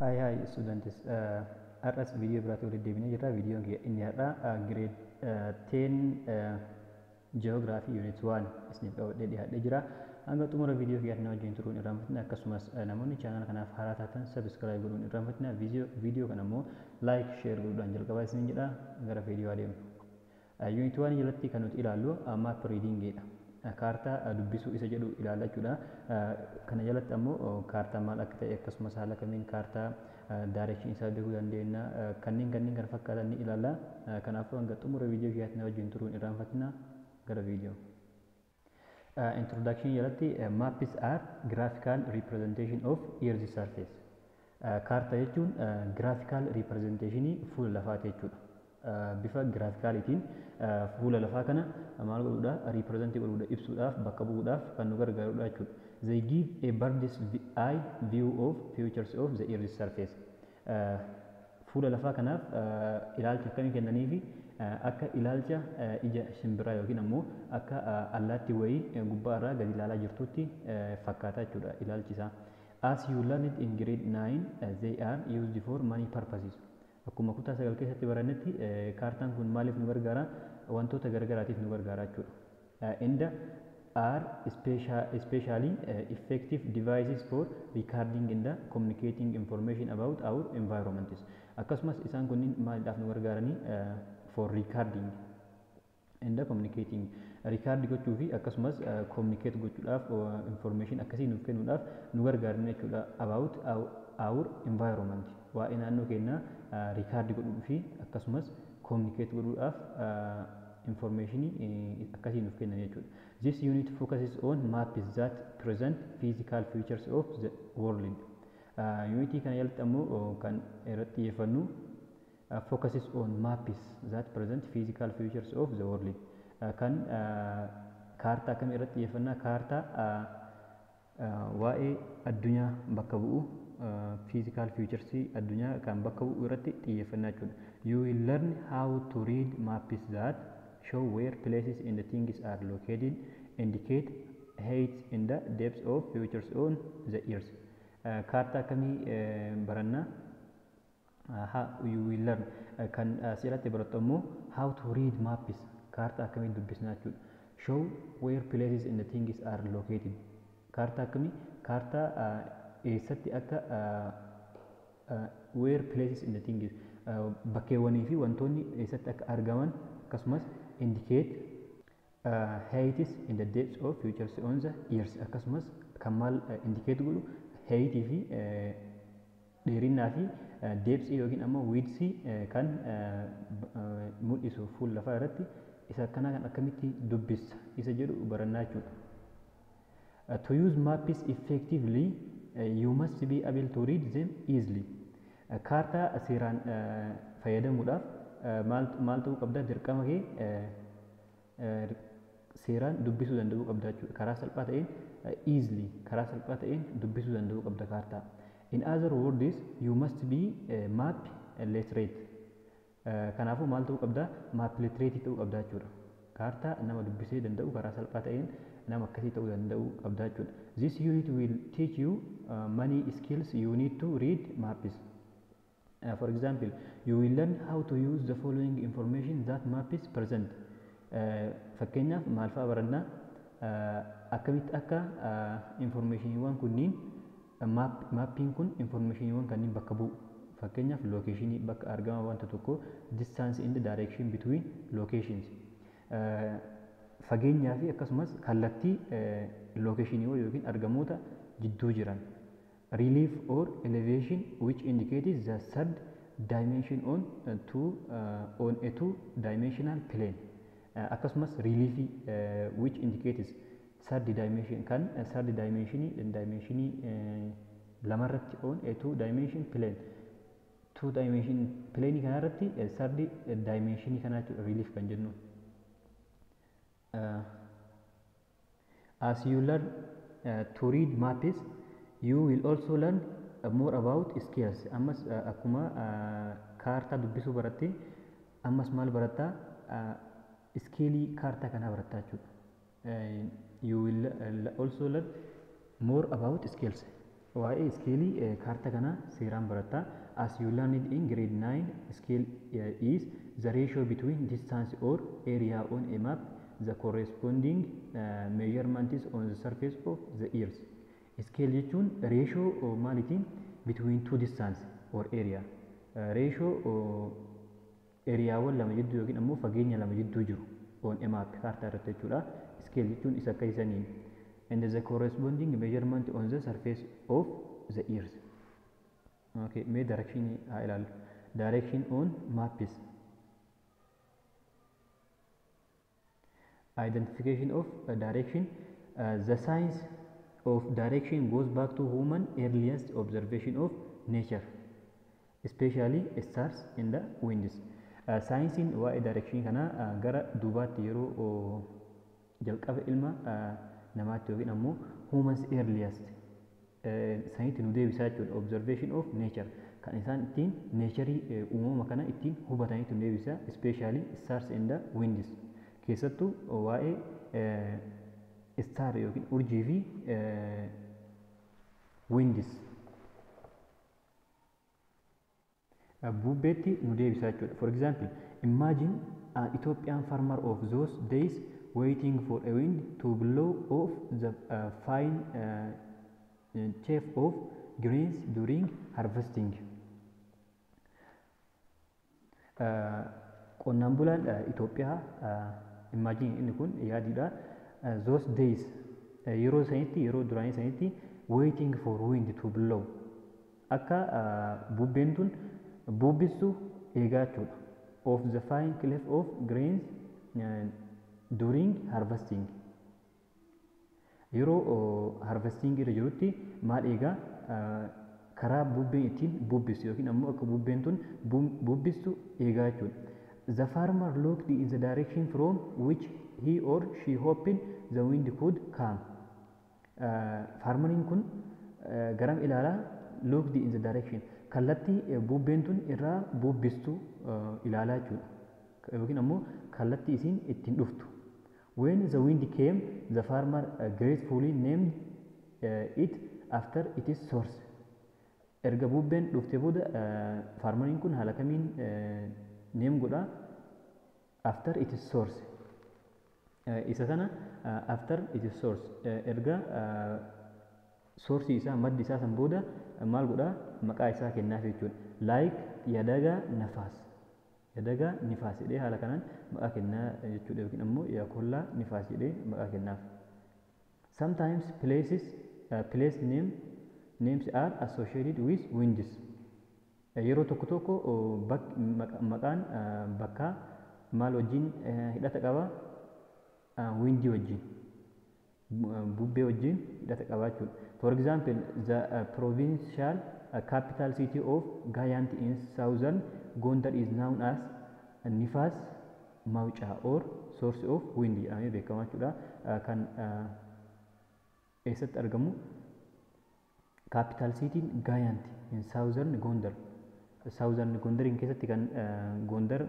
Hi students. Har'as viidiyoo biraatti walitti deebinee jirra. Viidiyoon inni har'aa grade 10 geography unit 1 isiniif qabadhee dhiyaadhee jira. Hanga xumura viidiyoo kiyyaatti na wajjin turuun irraanfatina. Akkasumas namoonni chaanal kanaaf haaraa taatan subscribe godhuun irraanfatina. Viidiyoo kana immoo like share godhuudhaan jalqabaa isiniin jedha. Gara viidiyoo adeemna. Unit 1 jalatti kan nuti ilaallu map readingidha. Kaartaa dubbisuu isa jedhu ilaalla jechuudha. Kana jalatti ammoo kaartaa maal akka ta'e akkasumas haala kamiin kaartaa direction isaa beekuu dandeenya kanneen kan fakkaatan ni ilaalla. Kanaafuu hanga xumura viidiyoo kiyyaatti na wajjin turuun irraanfatina. Gara viidiyoo. Introduction jalatti maps are graphical representation of Earth's surface. Kaartaa jechuun graphical representation fuula lafaati jechuudha. Bifa graafikaalitiin fuula lafaa kana maal godhuudha represent godhuudha ibsuudhaaf bakka bu'uudhaaf kan nu gargaarudha jechuudha. They give a bird's eye view of features of the Earth's surface. Fuula lafaa kanaaf ilaalcha akkamii kennaniifi akka ilaalcha ija shimbiraa yookiin ammoo akka allaattii wayii gubbaa irraa gadi ilaalaa jirtutti fakkaata jechuudha ilaalchi isaa. As you learned in grade 9 they are used for many purposes. Akkuma kutaa 9 keessatti barannetti kaartaan kun maaliif nu gargaara? Wantoota garagaraatiif nu gargaara jechuudha. And are especially effective devices for recording and communicating information about our environments. Akkasumas isaan kunniin maaliidhaaf nu gargaaranii? For recording and communicating. Record gochuu fi akkasumas communicate gochuudhaaf information akkasii nuuf kennuudhaaf nu gargaaran jechuudha. About our environment. Waa'ee naannoo keenyaa record godhuu fi akkasumas communicate godhuudhaaf information akkasii nuuf kennan jechuudha. This unit focuses on maps that present physical features of the world. Unity kana jalatti ammoo kan irratti xiyyeeffannu focuses on maps that present physical features of the world. Kan kaartaa kam irratti xiyyeeffannaa? Kaartaa waa'ee addunyaa bakka bu'u physical features addunyaa kan bakka bu'u irratti xiyyeeffannaa jechuudha. You will learn how to read maps that show where places and things are located, indicate height and the depth of features on the earth. Kaartaa kamii barannaa? You will learn kan asirratti barattu ammoo how to read maps kaartaa akkamiin dubbisnaa jechuudha. Show where places and things are located. Kaartaa akkamii? Kaartaa eessatti akka where places and things bakkeewwanii fi wantoonni eessatti akka argaman akkasumas indicate heights and the depths of features on the earth akkasumas kan maal indicate godhu height fi dheerinaa fi depths yookiin ammoo widths kan mul'isu fuula lafaa irratti isa kana kan akkamitti dubbisa isa jedhu barannaa jechuudha. To use maps effectively you must be able to read them easily. Kaartaa seeraan fayyadamuudhaaf maal ta'uu qabda? Dirqama kee seeraan dubbisuu danda'uu qabda jechuudha. Karaa salphaa ta'een easily karaa salphaa ta'een dubbisuu danda'uu qabda kaartaa. In other words, you must be map literate. Kanaafuu maal ta'uu qabda? Map literate ta'uu qabda jechuudha. Kaartaa nama dubbisee danda'u karaa salphaa ta'een nama akkasii ta'uu danda'uu qabda jechuudha. This unit will teach you many skills you need to read maps. For example, you will learn how to use the following information that maps present. Fakkeenyaaf maal fa'aa barannaa? Akkamitti akka informationiiwwan kunniin maappiin kun informationiiwwan kanneen bakka bu'u. Fakkeenyaaf locationii bakka argama wanta tokko, distance and direction between locations. Fageenyaa fi akkasumas kallattii locationii yookiin argamoota jidduu jiran. Relief or elevation which indicates the third dimension on a two-dimensional plane. Akkasumas relief which indicates third dimension kan third dimensionii lamarratti on a two-dimension plane. Two-dimension plane kanarratti third dimensionii kana relief kan jennu. As you learn to read maps, you will also learn more about skills. Ammas akkuma kaartaa dubbisuu baratte ammas maal baratta? Skillii kaartaa kanaa baratta jechuudha. You will also learn more about skills. Waa'ee iskeelii kaartaa kana seeraan barataa. As you learned in grade 9, scale is the ratio between distance or area on a map. The corresponding measurement is on the surface of the earth. Scale jechuun ratio maalitiin between two distance or area. Ratio areaawwan lama jidduu yookiin ammoo fageenya lama jidduu jiru on a map kaartaa irratti jechuudha. Scale jechuun isa akka isaniin. And the corresponding measurement on the surface of the earth. Okay, may direction ilal. Direction on maps. Identification of direction. The science of direction goes back to human earliest observation of nature, especially stars and the winds. Science in waa'ee direction kana gara duubaatti yeroo jalqaba ilma namaatti yookiin ammoo humans earliest sanitti nu deebisaa jechuudha. Observation of nature kan isaan ittiin neecharii uumama kana ittiin hubatanitti nu deebisaa, especially stars and the winds. Keessattuu waa'ee star yookiin urjii fi winds bubbeetti nu deebisaa jechuudha. For example, imagine an Ethiopian farmer of those days waiting for a wind to blow off the fine chaff of grains during harvesting. Qonnaan bulaan Itoophiyaa imagine inni kun yaadiidha. Those days yeroo sanitti yeroo duraanii sanitti waiting for wind to blow akka bubbeen tun bubbistu eegaa jechuudha. Of the fine chaff of grains during harvesting. Yeroo harvesting irra jirutti maal eegaa karaa bubbeen ittiin bubbistu yookiin ammoo akka bubbeen tun bubbistu eegaa jechuudha. The farmer looked in the direction from which he or she hoped the wind could come. Farmeriin kun garam ilaalaa looked in the direction kallattii bubbeen tun irraa bubbistu ilaalaa jechuudha. Yookiin ammoo kallattii isiin ittiin dhuftu. When the wind came, the farmer gratefully named it after its source. Erga bubbeen dhufte booda farmeriin kun haala kamiin neem godha after its source. Isa sana after its source erga source isaa maddi isaa san booda maal godha maqaa isaa kennaaf jechuudha. Like yadaga nafaas. Yadaga nifaas jedhee haala kanaan maqaa kennaa jechuudha yookiin ammoo yakollaa nifaas jedhee maqaa kennaaf. Sometimes place names are associated with winds. Yeroo tokko tokko maqaan bakkaa maal wajjin hidhata qaba? Windii wajjin, bubbee wajjin hidhata qaba jechuudha. For example, the provincial capital city of Gayant in southern Gondar is known as Nifas Maucha or source of wind jedhamee beekama jechuudha. Kan eessatti argamu capital city Gayant in southern Gondar. Southern Gondariin keessatti kan Gondar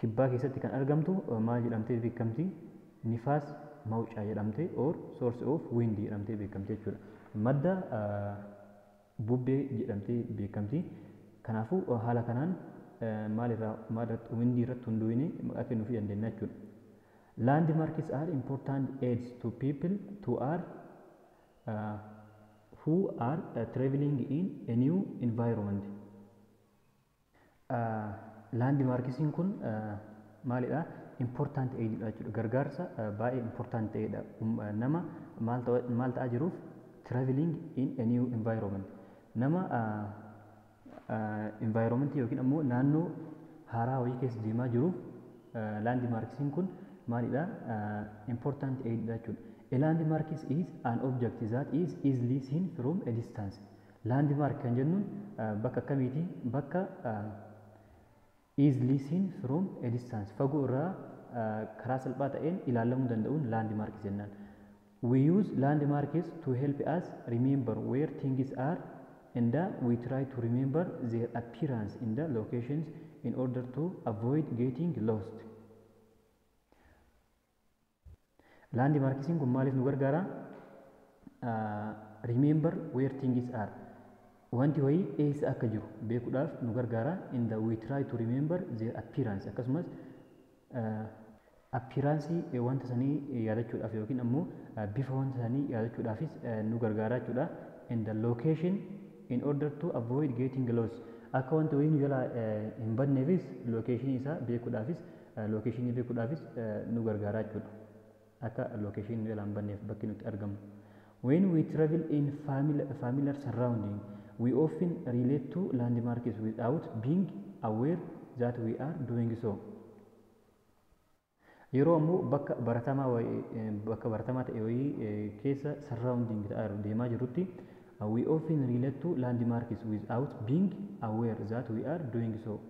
kibbaa keessatti kan argamtu maal jedhamtee beekamti? Nifaas Maucaa jedhamtee or source of wind jedhamtee beekamti jechuudha. Madda bubbee jedhamtee beekamti. Kanaafuu haala kanaan maalirratti windii irratti hunduuni maqaa kennuufii dandeenya jechuudha. Landmarks are important aids to people who are traveling in a new environment. Landmarksiin kun maalidha? Important aididha jechuudha. Gargaarsa baay'ee important ta'edha. Nama maal ta'aa jiruuf traveling in a new environment. Nama environment yookiin ammoo naannoo haaraa wayii keessa deemaa jiruuf landmarksiin kun maalidha? Important aididha jechuudha. A landmark is an object that is easily seen from a distance. Landmark kan jennuun bakka akkamiiti? Bakka easily seen from a distance. Fagoo irraa karaa salphaa ta'een ilaalamuu danda'uun landmark jennaan. We use landmarks to help us remember where things are and we try to remember their appearance in the locations in order to avoid getting lost. Landmarksiin kun maaliif nu gargaara? remember where things are. Wanti wayii eessa akka jiru beekuudhaaf nu gargaara. And we try to remember their appearance. Akkasumas appearaansii wanta sanii yaadachuudhaaf yookiin ammoo bifa wanta sanii yaadachuudhaafis nu gargaara jechuudha. And the location in order to avoid getting lost. Akka wanta wayii nu jala hin badneefis location isaa beekuudhaafis location beekuudhaafis nu gargaara jechuudha. Akka location nu jala hin badneef bakki nuti argamu. When we travel in familiar surrounding, we often relate to landmarks without being aware that we are doing so. Yeroo ammoo bakka baratamaa ta'e wayii keessa surrounding deemaa jirrutti we often relate to landmarks without being aware that we are doing so.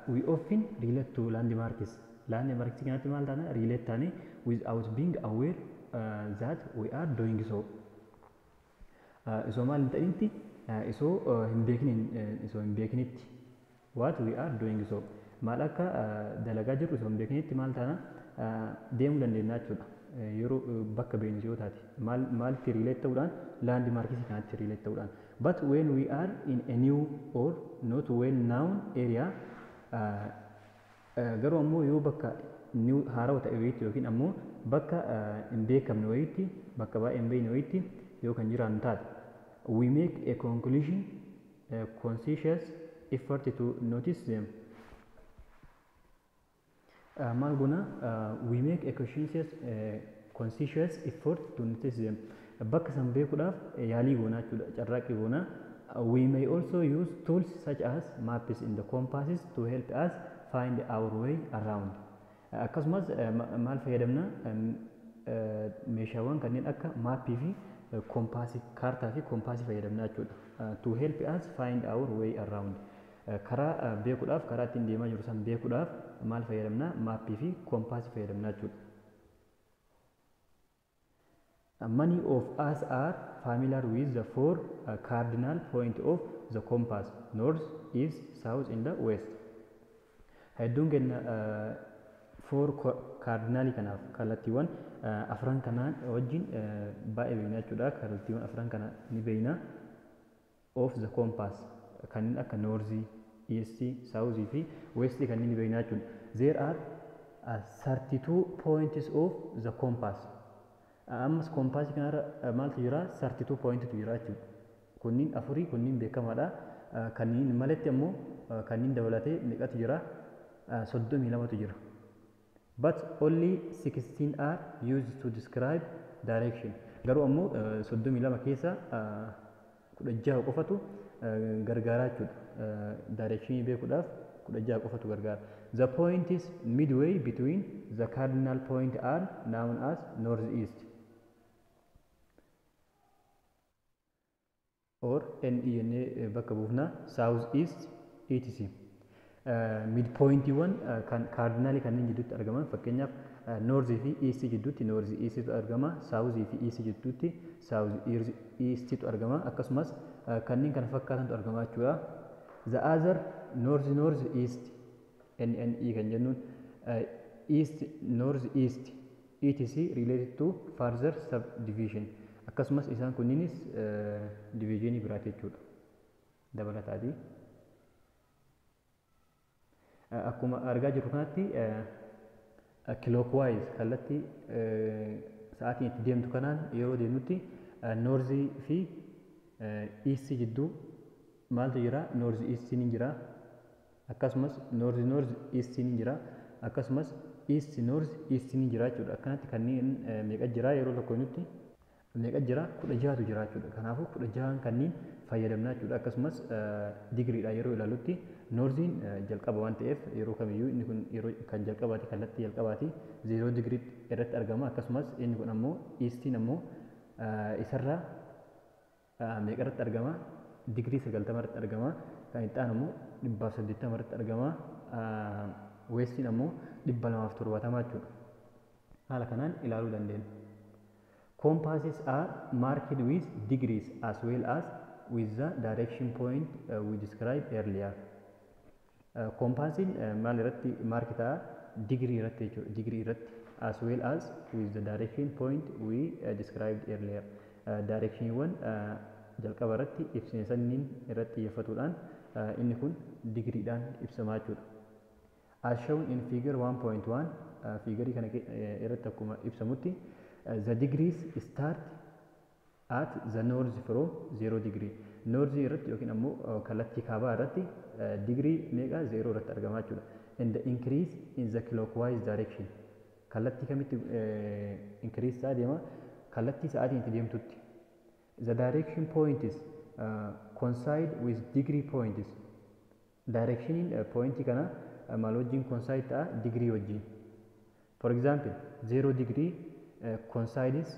We often relate to landmarks. Landmarks kanatti maal taana relate taane without being aware that we are doing so. Isoo maal hin ta'initti isoo hin beekinitti what we are doing so. Maal akka dalagaa jirru isoo hin beekinitti maal taana deemuu dandeenya jechuudha. Yeroo bakka beeknu yoo taate maalitti relate ta'uudhaan landmarks kanatti relate ta'uudhaan. But when we are in a new or not well known area garuu ammoo yoo bakka haarawaa ta'e wayiitti yookiin ammoo bakka hin beekamne wayiitti bakka baay'ee hin beekne wayiitti yoo kan jiraannu taate we make a conclusion conscious effort to notice them. Maal goona we make a conscious effort to notice them. Bakka san beekuudhaaf yaalii goonaa jechuudha, carraaqqii goonaa. We may also use tools such as maps and the compasses to help us find our way around. Akkasumas maal fayyadamna meeshaawwan kanneen akka maappii fi kompaasii kaartaa fi kompaasii fayyadamna jechuudha. To help us find our way around. Karaa beekuudhaaf karaa ittiin deemaa jiru san beekuudhaaf maal fayyadamna maappii fi kompaasii fayyadamna jechuudha. Many of us are familiar with the four cardinal points of the compass: north, east, south, and the west. Hedduun keenya four cardinal kanaaf kallattiiwwan afran kanaan wajjin baay'ee beekna jechuudha. Kallattiiwwan afran kana ni beekna. Of the compass kanneen akka north, east, south fi west kanneen ni beekna jechuudha. There are 32 points of the compass. Ammas kompaasii kanarra maaltu jira 32 pointitu jira jechuudha. Kunniin afurii kunniin beekamaadha. Kanniin maletti ammoo kanniin dabalatee meeqatu jira 32tu jira. But only 16 are used to describe direction. Garuu ammoo 32 keessa 16 qofatu gargaara jechuudha. Direction beekuudhaaf 16 qofatu gargaara. The points midway between the cardinal point are known as northeast or NE bakka buufna southeast etc. Midpointiiwwan kan cardinal kanneen jidduutti argaman fakkeenyaaf north fi east jidduutti north east tu argama, south fi east jidduutti south east tu argama, akkasumas kanneen kana fakkaatantu argama jechuudha. The other north east NNE kan jennuun east north east etc related to further subdivision. Akkasumas isaan kunniinis divisionii biraati jechuudha dabalataati. Akkuma argaa jirru kanatti clockwise kallattii sa'aatiin itti deemtu kanaan yeroo deemnutti north fi east jidduu maaltu jira? North east ni jira, akkasumas north east ni jira, akkasumas east north east ni jira jechuudha. Akkanatti kanneen meeqa jira yeroo tokko nutti meeqa jira? 16tu jira jechuudha. Kanaafuu 16 kanneen fayyadamna jechuudha. Akkasumas digriidha yeroo ilaalutti northiin jalqaba waan ta'eef yeroo kamiyyuu inni kun yeroo kan jalqabaati, kallattii jalqabaati 0 digrii irratti argama. Akkasumas inni kun ammoo eastiin ammoo isarraa meeqa irratti argama? Digrii 90 irratti argama. Kan itti aanu ammoo 180 irratti argama. Westiin ammoo 270 jechuudha. Haala kanaan ilaaluu dandeenya. Compasses are marked with degrees as well as with the direction point we described earlier. Compassiin maal irratti markii ta'a? Degree irratti jechuudha. Degree irratti as well as with the direction point we described earlier. Directioniiwwan jalqaba irratti ibsine sanniin irratti xiyyeeffatuudhaan inni kun digriidhaan ibsamaa jechuudha. As shown in figure 1.1 figarii kana irratti akkuma ibsamutti the degrees start at the north from 0 degree. North irratti yookiin ammoo kallattii kaabaa irratti digrii meeqa 0 irratti argamaa jechuudha. And the increase in the clockwise direction. Kallattii kamitti increase isaa deema? Kallattii sa'aatiin itti deemtutti. The direction point is coincide with degree points. Directioniin pointii kana maal wajjin coincide ta'a? Degree wajjin. For example, 0 degree coincides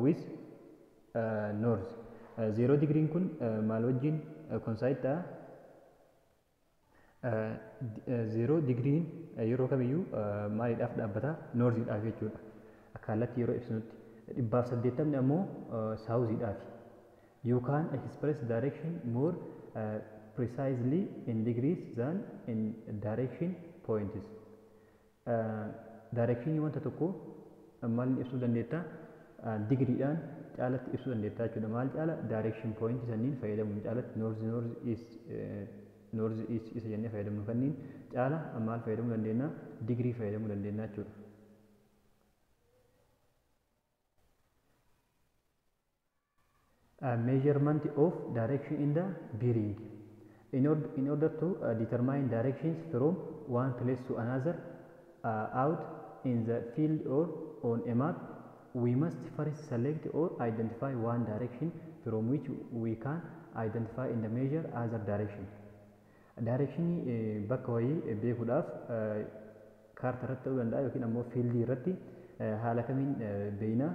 with north. 0 degree kun maal wajjin coincide ta'a? 0 degree yeroo kamiyyuu maaliidhaaf dhaabbata? Northiidhaaf jechuudha. Kallattii yeroo ibsinutti. 180 ammoo southidhaafi. You can express direction more precisely in degrees than in direction points. Direction wanta tokko maal ibsuu dandeetta? Digriidhaan caalatti ibsuu dandeetta jechuudha. Maal caala? Direction point sanniin fayyadamuun caalatti north east isa jennee fayyadamnu kanniin caala maal fayyadamuu dandeenya? Digrii fayyadamuu dandeenya jechuudha. Measurement of direction in the bearing. In order to determine directions from one place to another out in the field or on a map, we must first select or identify one direction from which we can identify in the measure other direction. Direction bakka wayii beekuudhaaf kaartaa irratti ta'uu danda'a yookiin ammoo fiildii irratti haala kamiin beekna?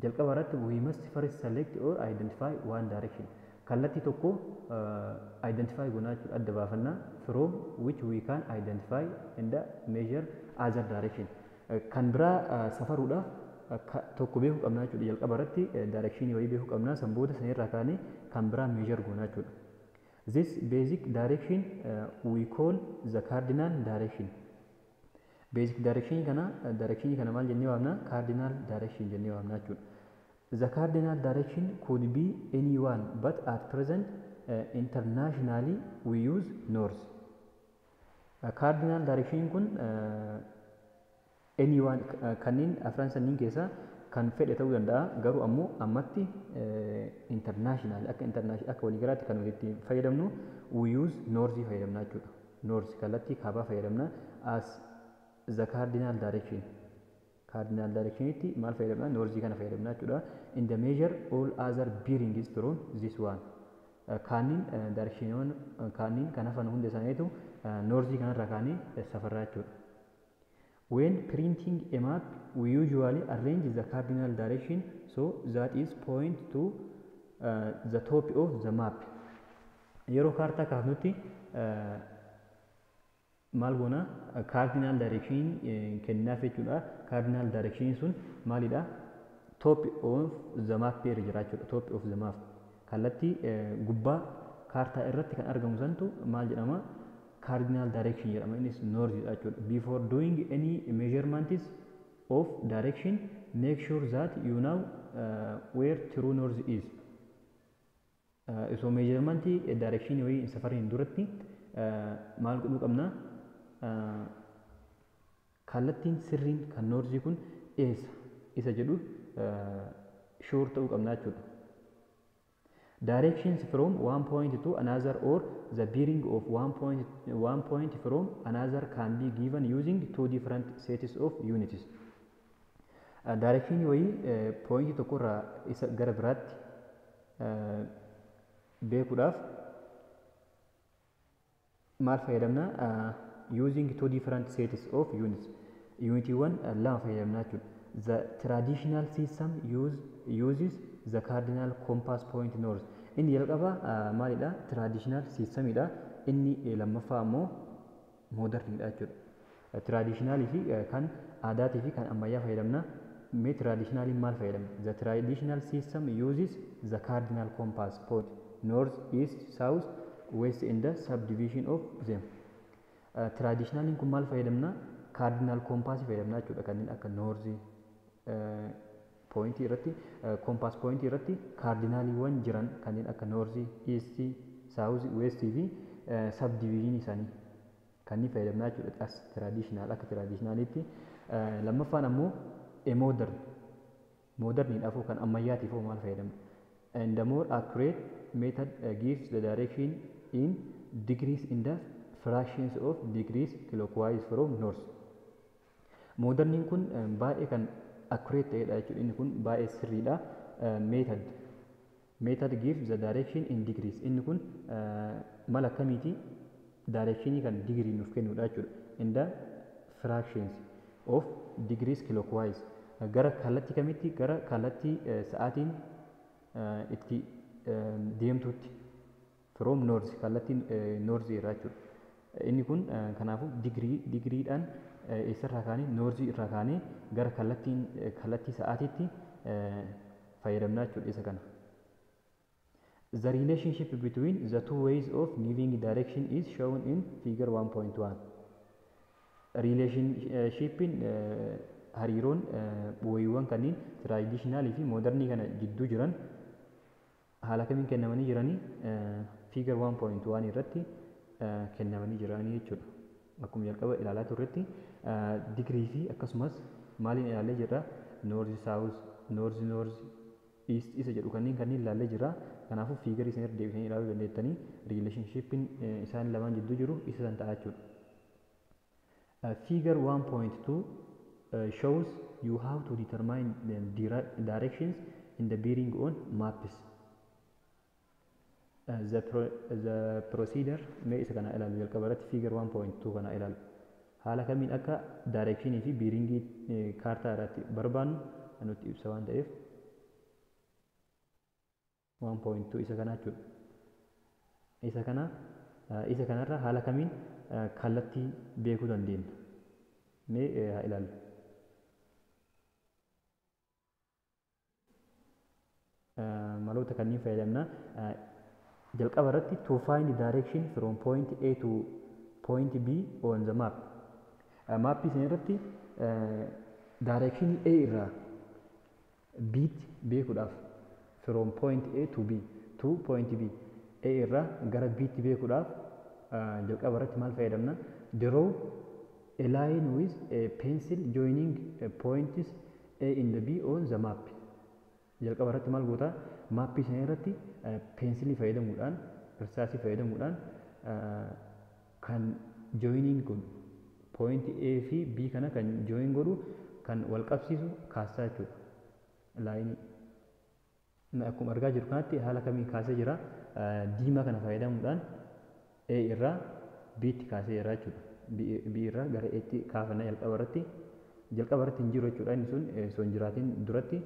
Jalqaba irratti we must first select or identify one direction. Kallattii tokko identify goonaa jechuudha, adda baafannaa from which we can identify in the measure other direction. Kan biraa safaruudhaaf tokko beekuu qabnaa jechuudha. Jalqaba irratti directionii wayii beekuu qabnaa, san booda sanirraa kaanee kan biraa measure goonaa jechuudha. This basic direction we call the cardinal direction. Basic direction kana maal jennee waamna? Cardinal direction jennee waamna jechuudha. The cardinal direction could be any one, but at present internationally we use north. Cardinal direction kun any one kanneen afran sanniin keessaa kan fedhe ta'uu danda'a, garuu ammoo ammatti international akka waliigalaatti kan walitti fayyadamnu we use north fayyadamna jechuudha. North kallattii kaabaa fayyadamna as the cardinal direction. Cardinal direction itti maal fayyadamna? North kana fayyadamna jechuudha. In the measure all other bearings from this one. Kaaniin direction kaaniin kan hafan hunda isaaniitu north kanarra kaanii safarraa jechuudha. When printing a map, we usually arrange the cardinal direction so that is point to the top of the map. Yeroo kaartaa kaafnutti maal goona? Cardinal direction kennaaf jechuudha. Cardinal direction sun maalidha? Top of the map irra jira jechuudha. Top of the map. Kallattii gubbaa kaartaa irratti kan argamu santu maal jedhama? Cardinal direction jedhama. Innis north jechuudha. Before doing any measurements of direction, make sure that you know where true north is. So measurement direction wayii safariin duratti maal godhuu qabna? Kallattiin sirriin kan north kun eessa isa jedhu sure ta'uu qabna jechuudha. Directions from one point to another or the bearing of one point from another can be given using two different sets of units. Direction wayii point tokkorraa isa gara biraatti beekuudhaaf maal fayyadamna? Using two different sets of units. Unitiiwwan lama fayyadamna jechuudha. The traditional system uses the cardinal compass point north. Inni jalqaba maalidha? Traditional systemidha. Inni lammaffaa ammoo modernidha jechuudha. Traditional fi kan aadaatii fi kan ammayyaa fayyadamna. Mee traditionaliin maal fayyadamna? The traditional system uses the cardinal compass point north, east, south, west in the subdivision of them. Traditionaliin kun maal fayyadamna? Cardinal compass fayyadamna jechuudha. Kanneen akka north poointii irratti koompaas poointii irratti kaardinaaliiwwan jiran kanneen akka noorzii, iistii, saawuzii, weestii fi sab diviizhinii isaanii kanneen fayyadamnaa jechuudha as tiraadishinaal akka tiraadishinaaliitti. Lammaffaan ammoo moodarniidhaafuu kan ammayyaatiif maal fayyadamna. And the more accurate method gives the direction in degrees in the fractions of degrees clockwise from north. Moodarniin kun baay'ee kan accurate ta'edha jechuudha. Inni kun baay'ee sirriidha. Method gives the direction in degrees. Inni kun mala akkamiiti directionii kan degree nuuf kennudha jechuudha. In the fractions of degrees clockwise. Gara kallattii kamitti? Gara kallattii sa'aatiin itti deemtutti from north, kallattiin north irraa jechuudha. Inni kun kanaafuu digriidhaan eessarraa kaanee noorzii irraa kaanee gara kallattii sa'aatiitti fayyadamnaa jechuudha isa kana. The relationship between the two ways of giving direction is shown in figure 1.1. Relationshipiin hariiroon bu'uuwwan kanneen traditionalii fi modernii kana gidduu jiran haala kamiin kennamanii jiranii figure 1.1 irratti kennamanii jiranii jechuudha. Akkuma jalqaba ilaalaa turretti digrii fi akkasumas maaliin ilaalee jirra noorzi saawuz, noorzi east isa jedhu kanneen ilaalee jirra. Kanaafuu fiigarii isin irra deebisanii ilaaluu dandeettanii riileeshnshiippiin isaan lamaan jidduu jiru isa san ta'a jechuudha. Figure 1.2 shows you how to determine the directions in the bearing on maps. The procedure mee isa kana ilaalu jalqaba irratti figure 1.2 kana ilaalu haala kamiin akka directionii fi bearingii kaartaa irratti barbaannu nutti ibsa waan ta'eef 1.2 isa kana jechuudha. Isa kanarra haala kamiin kallattii beekuu dandeenya mee haa ilaallu. Maloota kanneen fayyadamna. Jalqaba irratti to find the direction from point A to point B on the map. Maappii isin irratti direction A irraa B beekuudhaaf from point A to B to point B A irraa gara B tti beekuudhaaf jalqaba irratti maal fayyadamna? Draw a line with a pencil joining points A and B on the map. Jalqaba irratti maal goota? Maappii isin irratti peensilii fayyadamuudhaan irsaasii fayyadamuudhaan kan joining godhu point A fi B kana kan join godhu kan wal qabsiisu kaasaa jechuudha. Laayinii akkuma argaa jiru kanatti haala kamiin kaasee jira? Diimaa kana fayyadamuudhaan A irraa B tti kaasee jira jechuudha. B irraa gara A tti kaafannaa jalqaba irratti hin jiru jechuudha. Inni sun osoo hin jiraatiin duratti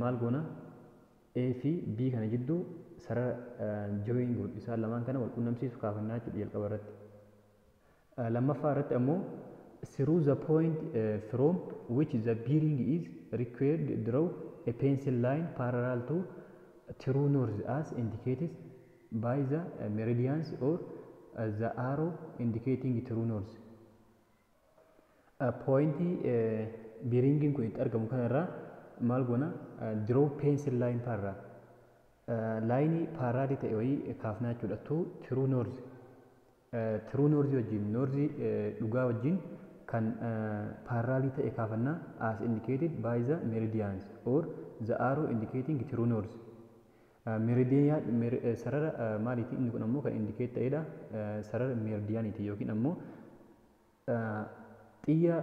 maal goona? A fi B kana jidduu sarara join godhu isaan lamaan kana wal qunnamsiisu kaafannaa jechuudha jalqaba irratti. Lammaffaa irratti ammoo through the point from which the bearing is required draw a pencil line parallel to true north as indicated by the meridians or the arrow indicating true north. Pointii bearingiin kun itti argamu kanarraa maal goona? Draw pencil line parallel. Laayinii paaraalii ta'e wayii kaafnaa jechuudha. To true north. True north wajjin noorzii dhugaa wajjin kan paaraalii ta'e kaafannaa as indicated by the meridians or the arrow indicating true north. Sarara maaliiti? Inni kun ammoo kan indicate ta'edha. Sarara meridiyaaniiti yookiin ammoo xiyya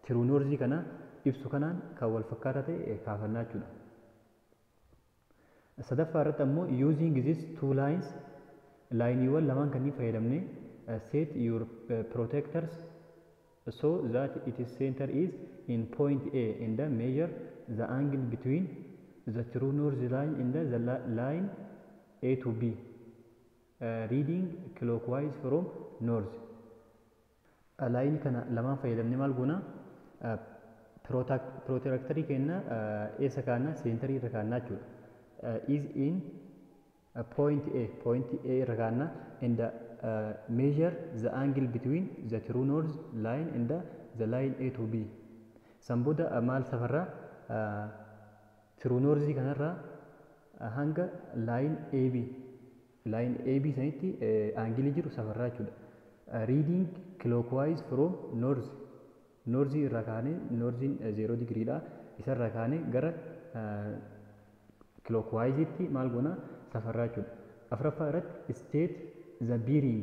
true north kana ibsu kanaan kan wal fakkaataa ta'e kaafannaa jechuudha. Sadaffaa irratti ammoo using these two lines laayiniiwwan lamaan kanneen fayyadamne set your protectors so that its center is in point A and measure the angle between the true north line and the line A to B reading clockwise from north. Laayinii kana lamaan fayyadamne maal goona? Protractorii kenna eessa kaanna? Seenterii irra kaannaa jechuudha. Is in point A irra kaanna and measure the angle between the true north line and the line A to B. San booda maal safarraa true north kanarraa hanga line AB sanitti aangilii jiru safarraa jechuudha. Reading clockwise from north irraa kaanee northiin 0 degreedha. Isarraa kaanee gara clockwise'itti maal goona safarraa jechuudha. Afuraffaa irratti state the bearing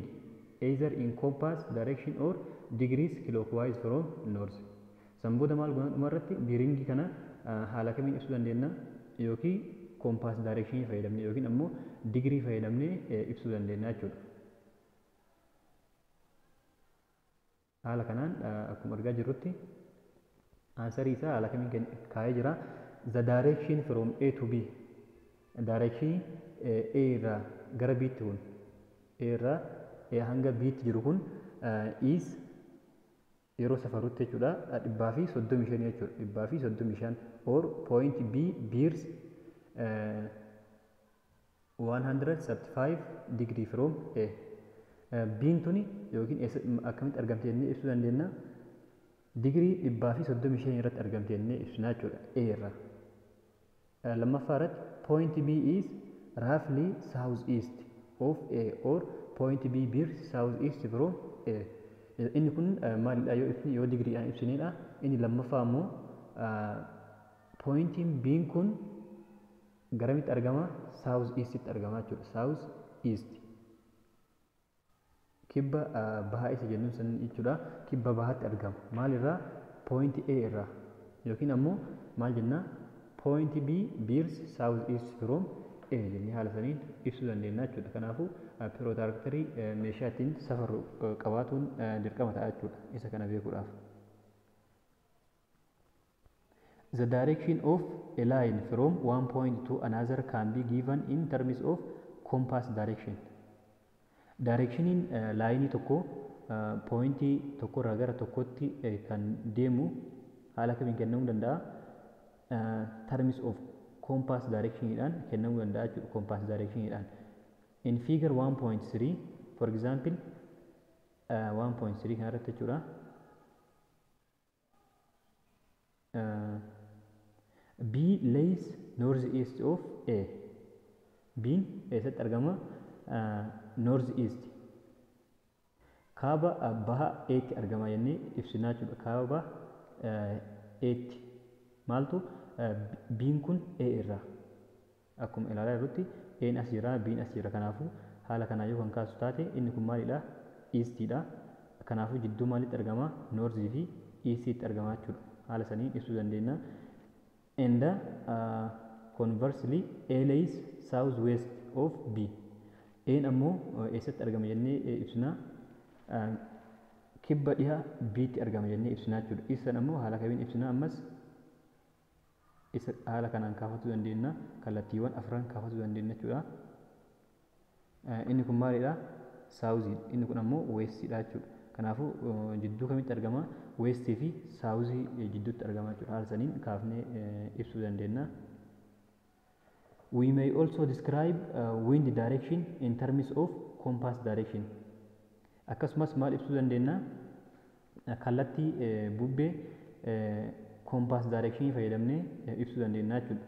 either in compass direction or degrees clockwise from north. Sanbooda maal goona dhuma irratti bearingii kana haala kamiin ibsuu dandeenya yookiin compass direction fayyadamne yookiin ammoo degree fayyadamne ibsuu dandeenya jechuudha. Haala kanaan akkuma argaa jirrutti aansarii isaa haala kamiin kaa'ee jira. The direction from A to B. Direction A irraa gara B tti kun A irraa hanga B tti jiru kun is yeroo safarutti jechuudha 135 jechuudha. 135 or point B bears 135 degree from A. B'n tuni yookiin akkamitti argamte jennee ibsuu dandeenya. Digirii 135 irratti argamte jennee ibsina jechuudha A irraa. Lammaffaa irratti point B is roughly south east of A or point B bears south east from A. Inni kun maalidha yoo digiriidhaan ibsinedha. Inni lammaffaa immoo pointiin B'n kun garamitti argama? South eastitti argama jechuudha. South east. Kibba bahaa isa jennuun san jechuudha. Kibba bahaatti argama. Maalirraa? Point A irraa yookiin ammoo maal jennaa? Point B bears south east from A jennee haala saniin ibsuu dandeenya jechuudha. Kanaafuu pirootaraktarii meeshaa ittiin safarru qabaatuun dirqama ta'a jechuudha. Isa kana beekuudhaaf. The direction of a line from one point to another can be given in terms of compass direction. Directioniin laayinii tokko poointii tokkorraa gara tokkotti kan deemu haala kamiin kennamuu danda'a? Terms of compass directioniidhaan kennamuu danda'a jechuudha. Compass directioniidhaan. In figure 1.3 for example 1.3 kanarratti jechuudha. B lays north east of A. B'n eessatti argama? North east. Kaaba baha A'tti argama jennee ibsinaa jechuudha. Kaaba A'tti. Maaltu B'n kun A irraa. Akkuma ilaalaa jirrutti A'n as jira, B'n as jira. Kanaafuu haala kanaa yoo kan kaasu taate inni kun maalidha? Eastidha. Kanaafuu jidduu maalitti argama? North fi Eastitti argama jechuudha. Haala saniin ibsuu dandeenya. And conversely A lays south west of B. A'n ammoo eessatti argama jennee ibsina? Kibba dhiha B'tti argama jennee ibsina jechuudha. Isaan ammoo haala kamiin ibsina? Ammas isa haala kanaan kaafachuu dandeenya. Kallattiiwwan afran kaafachuu dandeenya jechuudha. Inni kun maalidha? Saawuzii. Inni kun ammoo weestidha jechuudha. Kanaafuu jidduu kamitti argama? Weestii fi saawuzii jidduutti argama jechuudha. Haala saniin kaafnee ibsuu dandeenya. We may also describe wind direction in terms of compass direction. Akkasumas maal ibsuu dandeenya? Kallattii bubbee compass direction fayyadamnee ibsuu dandeenya jechuudha.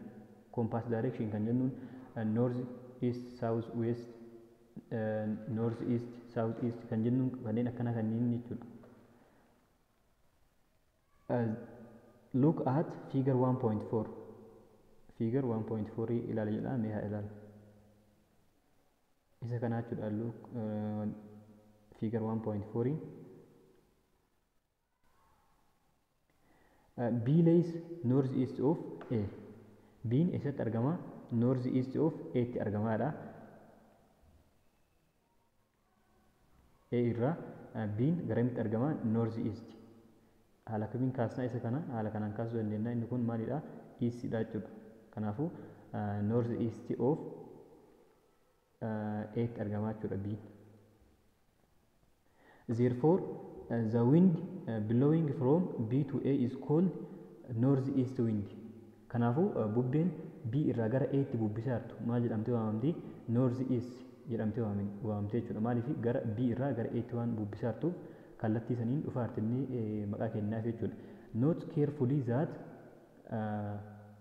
Compass direction kan jennuun north east south west north east south east kan jennuun kanneen akkana kanneen jechuudha. Look at figure 1.4. Figure 1.4 ilaala jedha mee haa ilaala. Isa kana jechuudha. Look figure 1.4. B lays north east of A. B'n eessatti argama? North east of A tti argamaadha. A irraa B'n garamitti argama? North east. Haala kamiin kaasnaa isa kana? Haala kanaan kaasuu dandeenya. Inni kun maalidha? Eastidha jechuudha. Kanaafuu north east of A tti argama jechuudha B'n. Therefore the wind blowing from B to A is called north east wind. Kanaafuu bubbeen B irraa gara A tti bubbisaa jirtu maal jedhamtee waamamti? North east jedhamtee waamamtee jechuudha. Maaliif gara B irraa gara A tti waan bubbisaa jirtuuf kallattii saniin dhufaa jirti maqaa kennaaf jechuudha. Note carefully that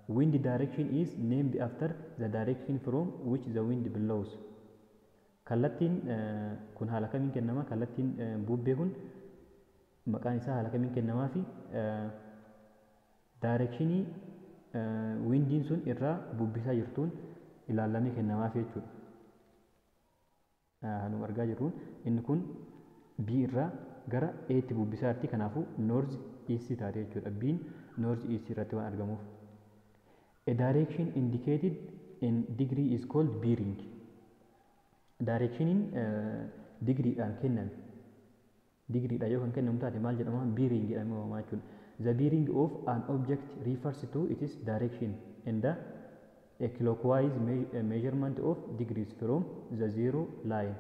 wind direction is named after the direction from which the wind blows. Kallattiin kun haala kamiin kennama? Kallattiin bubbee kun maqaan isaa haala kamiin kennamaa fi directionii windiin sun irraa bubbisaa jirtuun ilaallamee kennamaaf jechuudha. Hanuma argaa jirruun inni kun B irraa gara A tti bubbisaatti, kanaafuu north east taate jechuudha. B'n north east irratti waan argamuuf. A direction indicated in degree is called bearing. Directioniin digriidhaan kenname. Digriidhaan yoo kan kennamu taate maal jedhama? Bearing jedhamee waamamaa jechuudha. The bearing of an object refers to its direction and a clockwise measurement of degrees from the zero line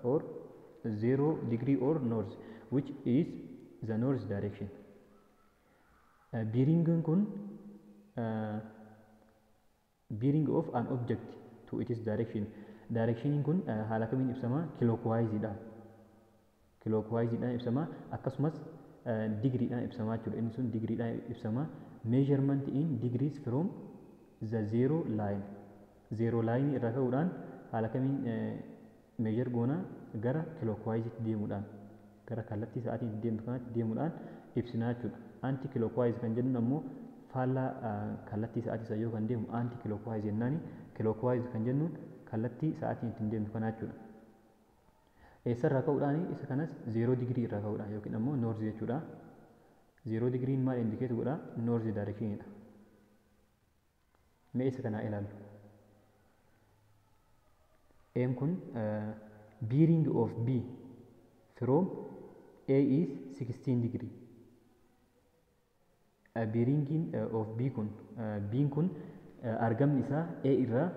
or 0 degree or north, which is the north direction. Bearing kun bearing of an object to its direction. Directioniin kun haala kamiin ibsama? Clockwise dhaan. Clockwise dhaan ibsama, akkasumas degreedhaan ibsama jechuudha. Inni sun degreedhaan ibsama. Measurement in degrees from the zero line. Zero line irraa ka'uudhaan haala kamiin measure goona? Gara clockwise deemuudhaan, gara kallattii sa'aatiin deemtu kanatti deemuudhaan ibsinaa jechuudha. Anti clockwise kan jennuun ammoo faallaa kallattii sa'aatii yoo kan deemu anti clockwise jennaani. Clockwise kan jennuun kallattii sa'aatiin ittiin deemtu kanaa jechuudha. Eessarraa ka'uudhaan isa kanas 0 degree irraa ka'uudhaan yookiin ammoo north jechuudha. 0 degree'n maal indikeetu godha? North directionidha. Mee isa kanaa ilaallu. N kun bearing of B from A is 16 degree. Bearing of B kun B'n kun argamni isaa A irraa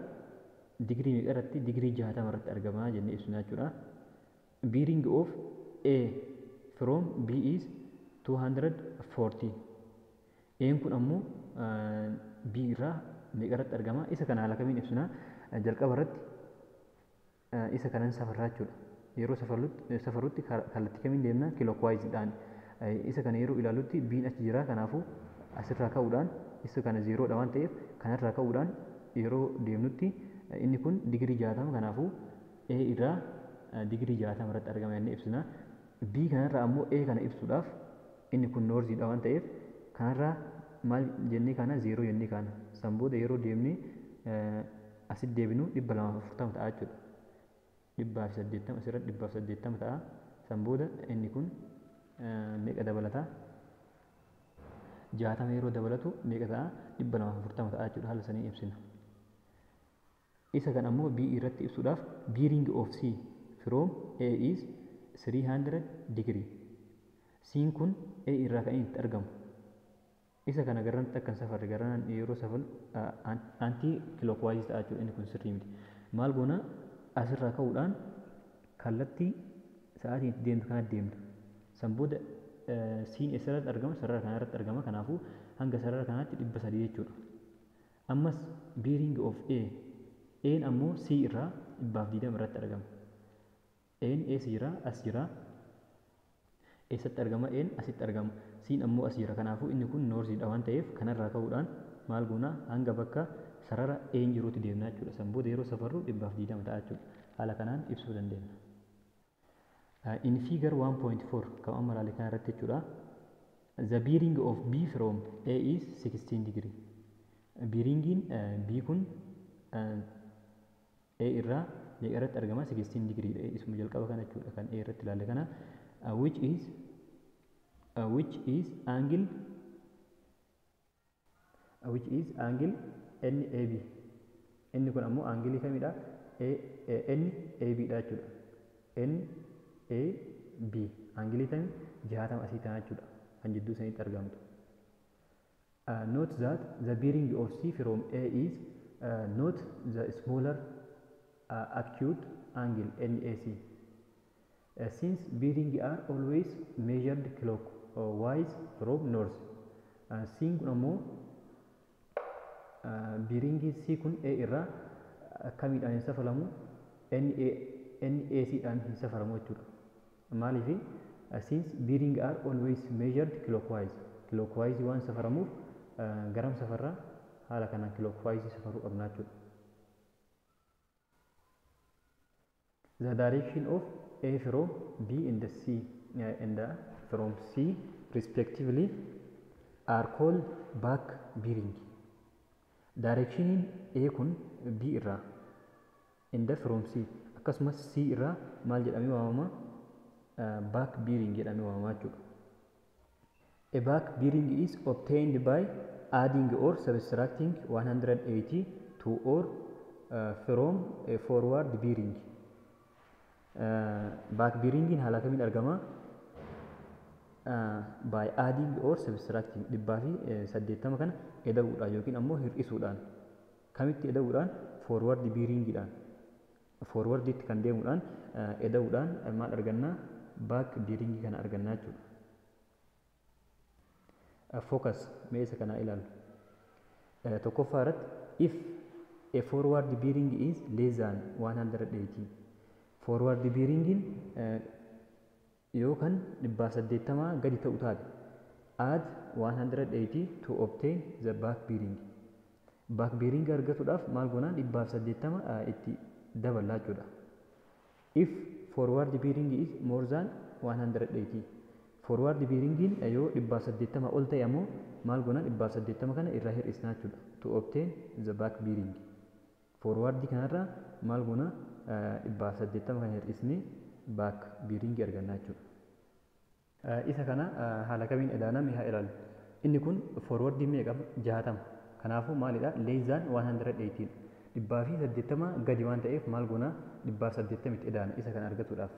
digirii meeqa irratti? Digirii 60 irratti argama jennee ibsina jechuudha. Bearing of A from B is 240. N kun ammoo B irraa meeqa irratti argama? Isa kana haala kamiin ibsina? Jalqaba irratti isa kanan safarraa jechuudha. Yeroo safarutti kallattii kamiin deemna? Clockwise dhaan. Isa kana yeroo ilaalutti B'n achi jira, kanaafuu asirraa ka'uudhaan isa kana 0 dha waan ta'eef kanarraa ka'uudhaan yeroo deemnutti inni kun digirii 60, kanaafuu A irraa digirii 60 irratti argama jennee ibsina. B kanarraa ammoo A kana ibsuudhaaf inni kun north dha waan ta'eef kanarraa maal jennee kana 0 jennee kana. San booda yeroo deemnee asitti deebinu 240 ta'a jechuudha. 180 asirratti 180 ta'a. San booda inni kun meeqa dabalata? 60 yeroo dabalatu meeqa ta'a? 240 ta'a jechuudha. Haala sanii ibsina. Isa kan ammoo B irratti ibsuudhaaf bearing of C from A is 300 degree. C'n kun A irraa kan itti argamu. Isa kana garanti akkan safarre garanaan yeroo safaru anti clockwise ta'a jechuudha. Inni kun sirrii miti. Maal goona? Asirraa ka'uudhaan kallattii sa'aatiin itti deemtu kanatti deemtu. San booda C'n eessarratti argama? Sarara kanarratti argama. Kanaafuu hanga sarara kanaatti 300 jechuudha. Ammas bearing of A, N ammoo C irraa 120 irratti argama. N eessa jira? As jira. Eessatti argama? N asitti argama. C'n ammoo as jira. Kanaafuu inni kun north dha waan ta'eef kanarraa ka'uudhaan maal goona? Hanga bakka sarara N jiruutti deemna jechuudha. San booda yeroo safarru 120 ta'a jechuudha. Haala kanaan ibsuu dandeenya. In figure 1.4 kan amma ilaalle kana irratti jechuudha. The bearing of B from A is 16 degree. Bearingiin B kun A irraa meeqa irratti argama? 16 degree dha. Isuma jalqaba kana jechuudha kan A irratti ilaalle kana. Which is angle NAB. Inni kun ammoo angle kamidha? NAB dha jechuudha. NAB angle kamii? 60 asii ta'a jechuudha. Kan jidduu sanitti argamtu. Note that the bearing of C from A is not the smaller acute angle NAC. Since bearing are always measured clockwise from north. C'n kun ammoo bearing C kun A irraa kamiidhaan hin safaramu? NAC dhaan hin safaramu jechuudha. Maaliif? Since bearing are always measured clockwise. Clockwise waan safaramuuf garam safarraa haala kanaan clockwise safaruu qabna jechuudha. The direction of A from B and C from C respectively are called back bearing. Direction A kun B irraa and from C akkasumas C irraa maal jedhamee waamama? Back bearing jedhamee waamama jechuudha. A back bearing is obtained by adding or subtracting 180 to or from a forward bearing. Back bearing in haala kamiin argama? By adding or subtracting dhibbaa fi 80 kana eda'uudhaan yookiin ammoo hir'isuudhaan. Kamitti eda'uudhaan? Forward bearingidhaan. Forward itti kan deemuudhaan eda'uudhaan maal arganna? Back bearing kana arganna jechuudha. Focus mee isa kana ilaalu. Tokkoffaa irratti if a forward bearing is less than 180. Forward bearingin yookaan 180 gadi ta'u taate add 180 to obtain the back bearing. Back bearing argatuudhaaf maal goonaan 180 itti daballaa jechuudha. If forward bearing is more than 180. Forward bearingin yoo 180 ol ta'e ammoo maal goonaan 180 kana irraa hir'isnaa jechuudha. To obtain the back bearing. Forward kanarraa maal goonaa 180 kana hir'isnee back bearing argannaa jechuudha. Isa kana haala kamiin edaaname haa ilaallu. Inni kun forward meeqa? 60. Kanaafuu maalidha? Less than 118. 180 gadi waan ta'eef maal goonaa 180 itti edaana isa kan argatuudhaaf.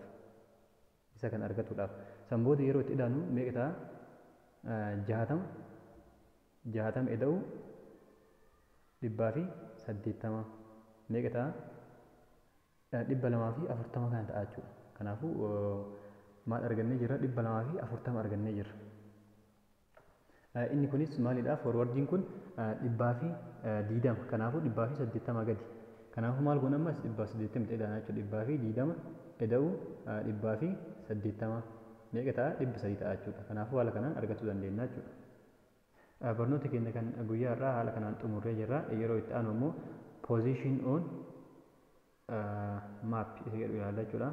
Isa kan argatuudhaaf. Sanboota yeroo itti edaanu meeqa ta'a? 60. 60 eda'u 180 meeqa ta'a? 240 kan ta'a jechuudha. Kanaafuu maal argannee jirra? 240 argannee jirra. Inni kunis maalidha? Forwardiin kun 120. Kanaafuu 180 gadi. Kanaafuu maal goona ammas 180 edaana jechuudha. 120 eda'u 180 meeqa ta'a? 300 ta'a jechuudha. Kanaafuu haala kanaan argachuu dandeenya jechuudha. Barnoota keenya kan guyyaa irraa haala kanaan xumurree jirra. Yeroo itti aanu immoo position on map isa jedhu ilaalla jechuudha.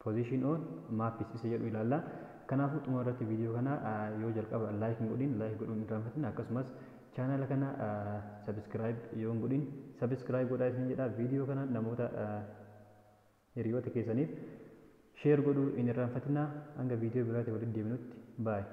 Position on map isa jedhu ilaalla. Kanaafuu xumura irratti viidiyoo kana yoo jalqaba like godhin hin irraanfatin akkasumas chaanala kana subscribe yoo hin godhin subscribe godhaa isin jedha. Viidiyoo kana namoota hiriyoota keessaniif share godhuu hin irraanfatinaa. Hanga viidiyoo biraatti walitti deebinutti bye.